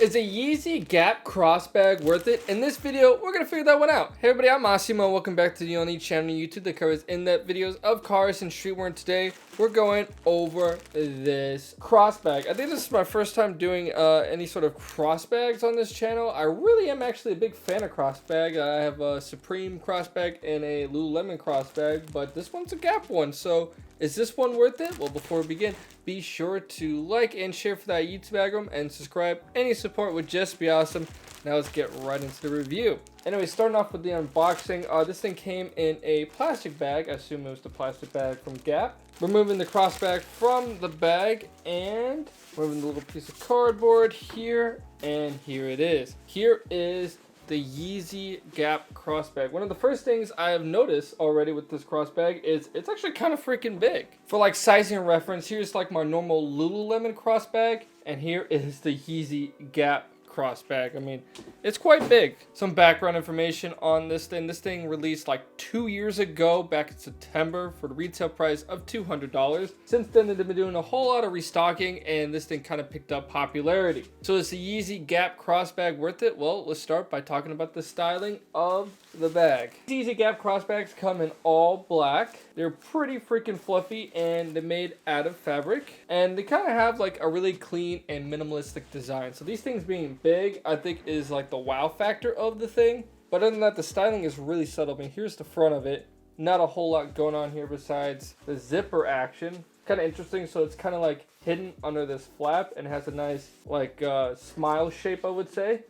Is a Yeezy Gap crossbag worth it? In this video, we're gonna figure that one out. Hey everybody, I'm Massimo. Welcome back to the only channel on YouTube that covers in-depth videos of cars and streetwear. And today, we're going over this crossbag. I think this is my first time doing any sort of crossbags on this channel. I really am actually a big fan of crossbag. I have a Supreme crossbag and a Lululemon crossbag, but this one's a Gap one. So is this one worth it? Well, before we begin, be sure to like and share for that YouTube algorithm and subscribe. Any support would just be awesome. Now let's get right into the review. Anyway, starting off with the unboxing, this thing came in a plastic bag. I assume it was the plastic bag from Gap. Removing the crossbag from the bag and removing the little piece of cardboard here, and here it is. Here is the Yeezy Gap crossbag. One of the first things I have noticed already with this crossbag is it's actually kind of freaking big. For like sizing reference, here's like my normal Lululemon crossbag, and here is the Yeezy Gap crossbag. I mean, it's quite big. Some background information on this thing. This thing released like 2 years ago, back in September, for the retail price of $200. Since then, they've been doing a whole lot of restocking, and this thing kind of picked up popularity. So is the Yeezy Gap crossbag worth it? Well, let's start by talking about the styling of the bag. Yeezy Gap crossbags come in all black. They're pretty freaking fluffy, and they're made out of fabric, and they kind of have like a really clean and minimalistic design. So these things being big, I think, is like the wow factor of the thing. But other than that, the styling is really subtle. I mean, here's the front of it. Not a whole lot going on here besides the zipper action. Kind of interesting. So it's kind of like hidden under this flap and has a nice like smile shape, I would say.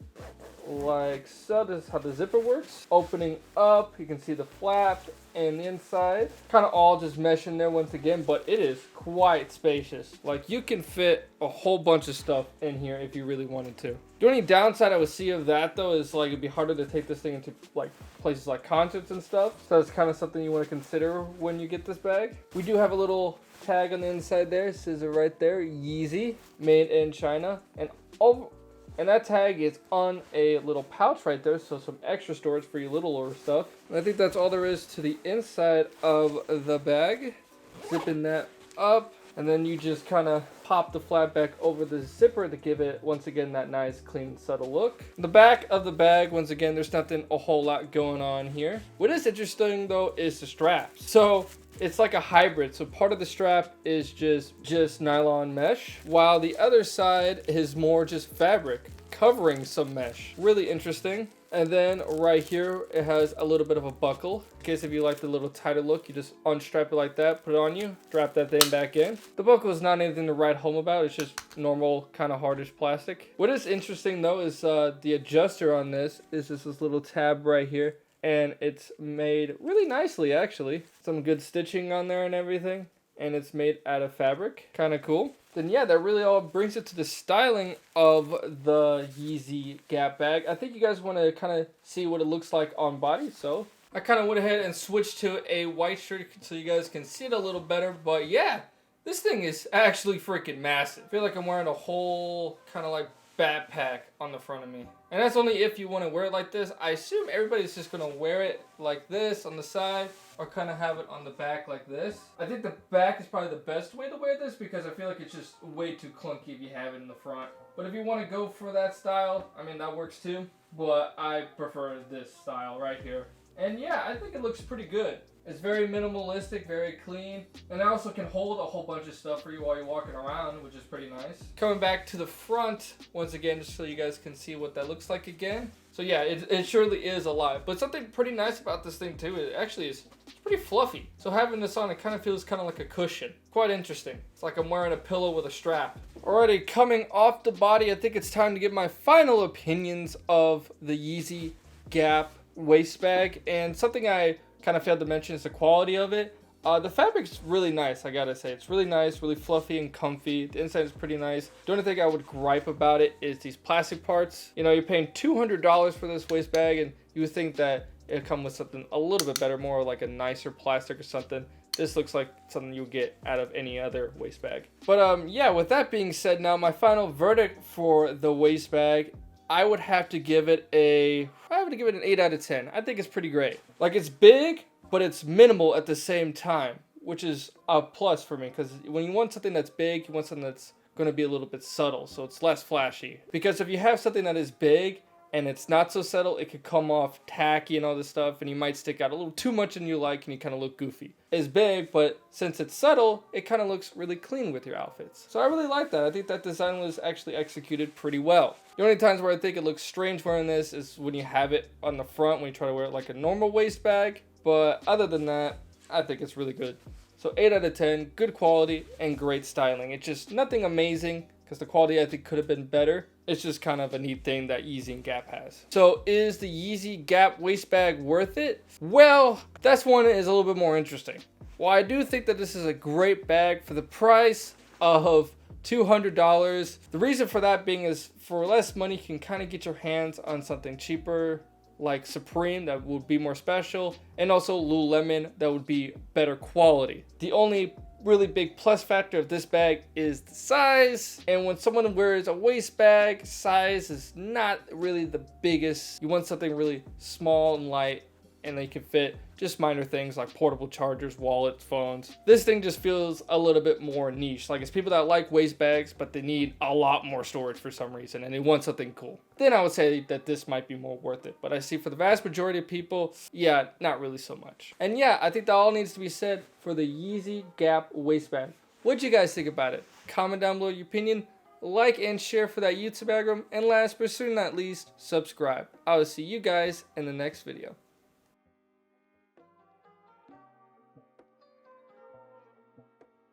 Like so. This is how the zipper works. Opening up, you can see the flap and the inside. Kind of all just mesh in there once again, but it is quite spacious. Like, you can fit a whole bunch of stuff in here if you really wanted to. The only downside I would see of that though is like it'd be harder to take this thing into like places like concerts and stuff. So that's kind of something you want to consider when you get this bag. We do have a little tag on the inside there. It says it right there, Yeezy, made in China. And that tag is on a little pouch right there, so some extra storage for your littler stuff. And I think that's all there is to the inside of the bag. Zipping that up, and then you just kind of pop the flap back over the zipper to give it, once again, that nice, clean, subtle look. The back of the bag, once again, there's nothing a whole lot going on here. What is interesting, though, is the straps. So it's like a hybrid. So part of the strap is just nylon mesh, while the other side is more just fabric covering some mesh. Really interesting. And then right here, it has a little bit of a buckle. In case if you like the little tighter look, you just unstrap it like that, put it on you, drop that thing back in. The buckle is not anything to write home about. It's just normal, kind of hardish plastic. What is interesting though is the adjuster on this is just this little tab right here. And it's made really nicely, actually. Some good stitching on there and everything. And it's made out of fabric. Kind of cool. Then yeah, that really all brings it to the styling of the Yeezy Gap bag. I think you guys want to kind of see what it looks like on body. So I kind of went ahead and switched to a white shirt so you guys can see it a little better. But yeah, this thing is actually freaking massive. I feel like I'm wearing a whole kind of like backpack on the front of me. And that's only if you want to wear it like this. I assume everybody's just going to wear it like this on the side, or kind of have it on the back like this. I think the back is probably the best way to wear this because I feel like it's just way too clunky if you have it in the front. But if you want to go for that style, I mean, that works too. But I prefer this style right here. And yeah, I think it looks pretty good. It's very minimalistic, very clean, and it also can hold a whole bunch of stuff for you while you're walking around, which is pretty nice. Coming back to the front, once again, just so you guys can see what that looks like again. So yeah, it surely is alive. But something pretty nice about this thing too, it actually is pretty fluffy. So having this on, it kind of feels kind of like a cushion. Quite interesting. It's like I'm wearing a pillow with a strap. Alrighty, coming off the body, I think it's time to give my final opinions of the Yeezy Gap waist bag. And something I kind of failed to mention is the quality of it. The fabric's really nice, I gotta say. It's really nice, really fluffy and comfy. The inside is pretty nice. The only thing I would gripe about it is these plastic parts. You know, you're paying $200 for this waist bag, and you would think that it'd come with something a little bit better, more like a nicer plastic or something. This looks like something you get out of any other waist bag. But yeah, with that being said, now my final verdict for the waist bag, I would have to give it an 8 out of 10. I think it's pretty great. Like, it's big, but it's minimal at the same time, which is a plus for me, because when you want something that's big, you want something that's going to be a little bit subtle, so it's less flashy. Because if you have something that is big and it's not so subtle, it could come off tacky and all this stuff, and you might stick out a little too much than you like, and you kind of look goofy. It's big, but since it's subtle, it kind of looks really clean with your outfits. So I really like that. I think that design was actually executed pretty well. The only times where I think it looks strange wearing this is when you have it on the front, when you try to wear it like a normal waist bag. But other than that, I think it's really good. So 8 out of 10, good quality and great styling. It's just nothing amazing, because the quality I think could have been better. It's just kind of a neat thing that Yeezy and Gap has. So is the Yeezy Gap waist bag worth it? Well, that's one that is a little bit more interesting. While I do think that this is a great bag for the price of $200, the reason for that being is for less money, you can kind of get your hands on something cheaper, like Supreme, that would be more special, and also Lululemon, that would be better quality. The only really big plus factor of this bag is the size, and when someone wears a waist bag, size is not really the biggest. You want something really small and light, and they can fit just minor things like portable chargers, wallets, phones. This thing just feels a little bit more niche. Like, it's people that like waist bags, but they need a lot more storage for some reason, and they want something cool. Then I would say that this might be more worth it. But I see for the vast majority of people, yeah, not really so much. And yeah, I think that all needs to be said for the Yeezy Gap waist bag. What'd you guys think about it? Comment down below your opinion. Like and share for that YouTube algorithm. And last but certainly not least, subscribe. I will see you guys in the next video.